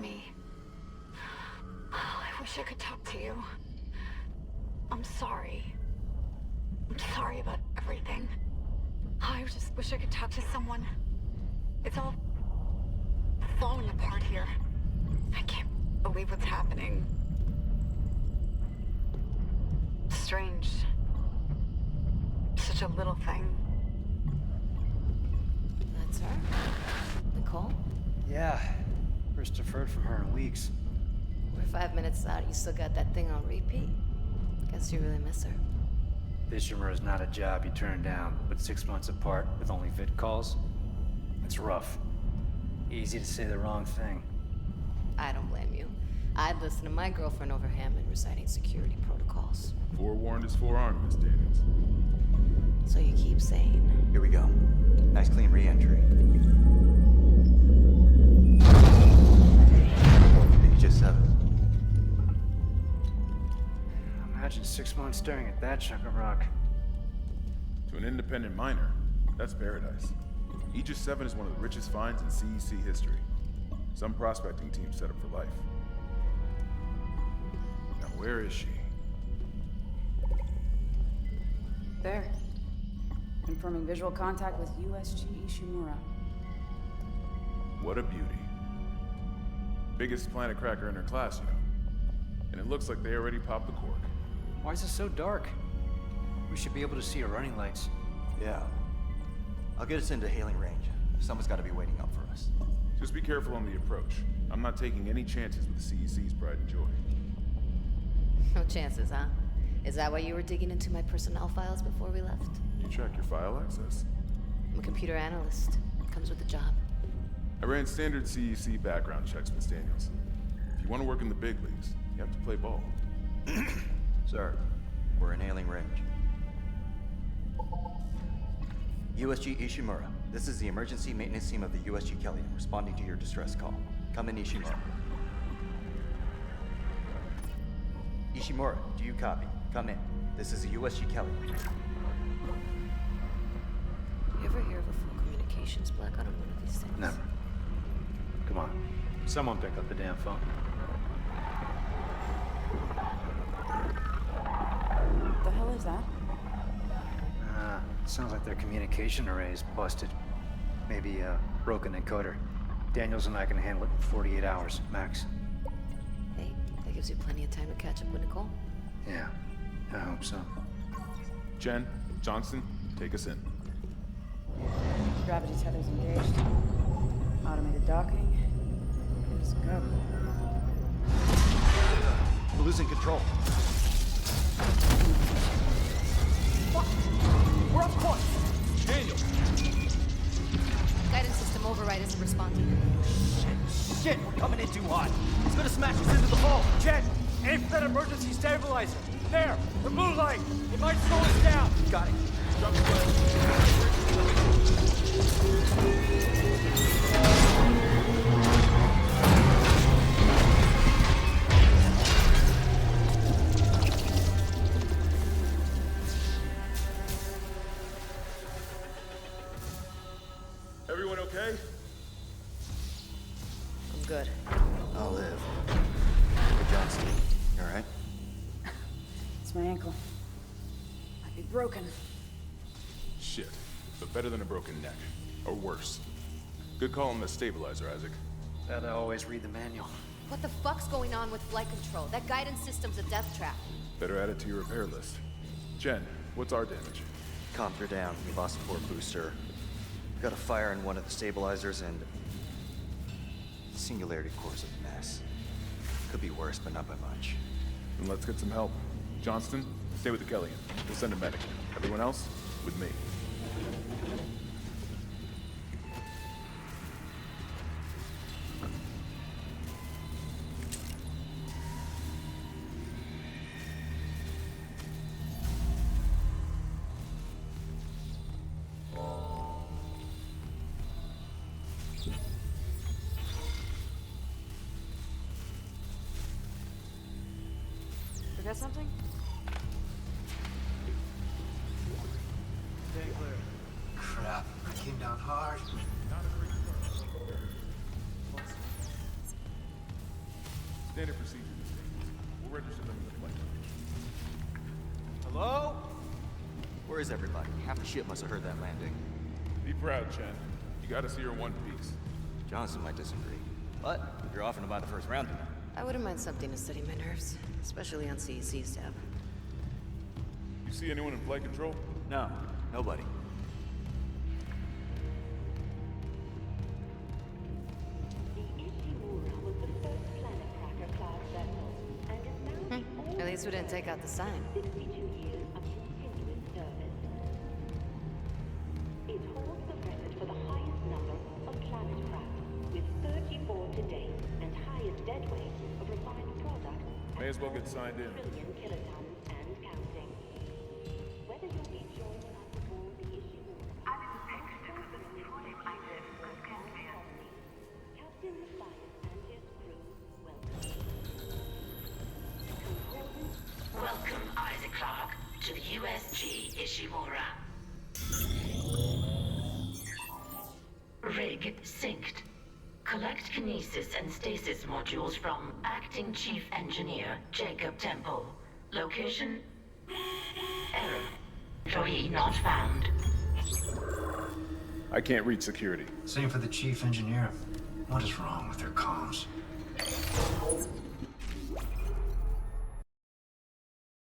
me. I wish I could talk to you. I'm sorry. I'm sorry about everything. I just wish I could talk to someone. It's all falling apart here. I can't believe what's happening. Strange. Such a little thing. That's her? Nicole? Yeah. First have heard from her in weeks. We're 5 minutes out. You still got that thing on repeat? Guess you really miss her. Ishimura is not a job you turn down, but 6 months apart with only vid calls? It's rough. Easy to say the wrong thing. I don't blame you. I'd listen to my girlfriend over Hammond reciting security protocols. Forewarned is forearmed, Miss Daniels. So you keep saying. Here we go. Nice clean re-entry. Aegis 7. Imagine 6 months staring at that chunk of rock. To an independent miner, that's paradise. Aegis 7 is one of the richest finds in CEC history. Some prospecting team set up for life. Now where is she? There. Confirming visual contact with USG Ishimura. What a beauty. Biggest planet cracker in her class, you know. And it looks like they already popped the cork. Why is it so dark? We should be able to see her running lights. Yeah. I'll get us into hailing range. Someone's got to be waiting up for us. Just be careful on the approach. I'm not taking any chances with the CEC's pride and joy. No chances, huh? Is that why you were digging into my personnel files before we left? You track your file access. I'm a computer analyst. Comes with the job. I ran standard CEC background checks, Miss Daniels. If you want to work in the big leagues, you have to play ball. Sir, we're in hailing range. USG Ishimura, this is the emergency maintenance team of the USG Kellyan responding to your distress call. Come in, Ishimura. Ishimura, do you copy? Come in. This is the USG Kellyan. You ever hear of a full communications blackout on one of these things? Never. Come on. Someone pick up the damn phone. What the hell is that? Sounds like their communication array is busted. Maybe a broken encoder. Daniels and I can handle it in 48 hours, max. Hey, that gives you plenty of time to catch up with Nicole. Yeah, I hope so. Jen, Johnston, take us in. Gravity tethers engaged. Automated docking. Let's go. We're losing control. Fuck! We're off course! Daniel! Guidance system override isn't responding. Shit, we're coming in too hot. It's gonna smash us into the hull. Jet, aim for that emergency stabilizer. There, the blue light. It might slow us down. Got it. Everyone okay? I'm good. I'll live. Hey, Johnson, you alright? It's my ankle. Might be broken. Shit, but better than a broken neck. Or worse. Good call on the stabilizer, Isaac. Gotta always read the manual. What the fuck's going on with flight control? That guidance system's a death trap. Better add it to your repair list. Jen, what's our damage? Comms are down. We lost the port booster. We got a fire in one of the stabilizers and... Singularity core's a mess. Could be worse, but not by much. Then let's get some help. Johnston, stay with the Kellyan. We'll send a medic. Everyone else, with me. Forget something? Crap, I came down hard. Standard procedure. We'll register them in the plane. Hello? Where is everybody? Half the ship must have heard that landing. Be proud, Chen. You gotta see her in one piece. Johnson might disagree. But if you're offering to buy the first round tonight. I wouldn't mind something to steady my nerves, especially on CEC's tab. You see anyone in flight control? No, nobody. At least we didn't take out the sign. 62 years of continuous service. It holds the record for the highest number of planet craft, with 34 to date, and highest dead weight of refined product. May as well get signed in. Trillion kilotons and counting. Whether you'll be joining us aboard the issue. Captain Matthias and his crew, welcome. Welcome, Isaac Clarke, to the USG Ishimura. Rig synced. Collect kinesis and stasis modules from Acting Chief Engineer Jacob Temple. Location? Error. Employee not found. I can't reach security. Same for the chief engineer. What is wrong with their comms?